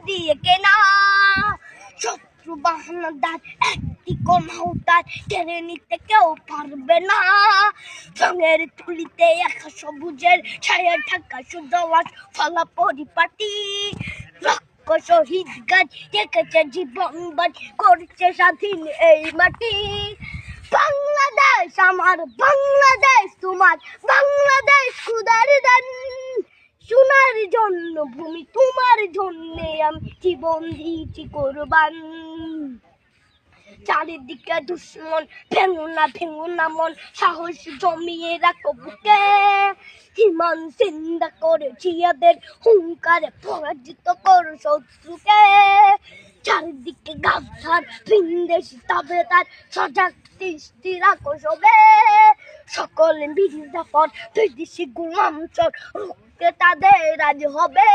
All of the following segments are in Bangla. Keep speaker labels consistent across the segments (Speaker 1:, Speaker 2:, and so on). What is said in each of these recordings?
Speaker 1: দিয়ে কেনা। শত্রু বাহানাদার একটি কণাও তার কেড়ে নিতে কেউ পারবে না। রঙের তুলিতে একা সবুজের ছায়া ঢাকা সুজলাস ফলা পরিপাটি। লক্ষ শহীদ গাছ রেখেছে জীবন বাজ করছে স্বাধীন এই মাটি। বাংলাদেশ আমার, বাংলাদেশ তোমার, বাংলাদেশ খুদার দান। সোনার জন্য ভূমি তোমার জন্যে আমি জীবন দিয়েছি কোরবান। চারিদিকে দুশ্মন, ভেঙো না মন, সাহস জমিয়ে রাখো বুকে। হিমান চিন্তা করে জিয়াদের হুঙ্কারে পরাজিত করো শত্রুকে। চারিদিকে গাদ্দার ভিনদেশি তাবেদার, সজাগ দৃষ্টি রাখো সবে। সকলে মির্জাফর বিদেশি গোলাম চোর রুখতে তাদের আজ হবে।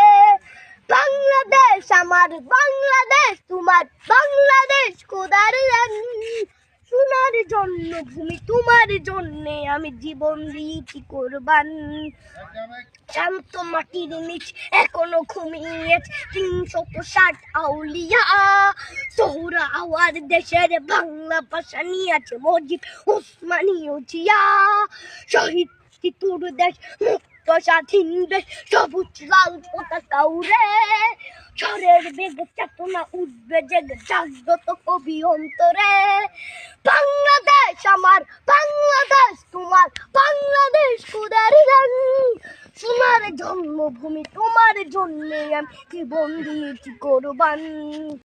Speaker 1: বাংলাদেশ আমার, বাংলাদেশ তোমার, বাংলাদেশ খোদার দান। সোনার জন্য ভূমি তোমার জন্যে আমি জীবন দিয়েছি কোরবান। শান্ত মাটির নিচ এখনো ঘুমিয়েছে ৩৬০ আউলিয়া। সোহরা আওয়ার দেশের বাংলা ভাষা নিয়েছে মজিদ ওসমানী ও জিয়া। শহীদ তিতুর দেশ, মুক্ত স্বাধীন দেশ, সবুজ লাল পতাকা উড়ে। ঝড়ের বেগে চেতনা উঠবে জেগে, জাগ্রত কবি অন্তরে। বাংলাদেশ আমার, বাংলাদেশ তোমার, বাংলাদেশ খোদার দান। সোনার জন্মভূমি তোমার জন্যে আমি জীবন দিয়েছি কোরবান।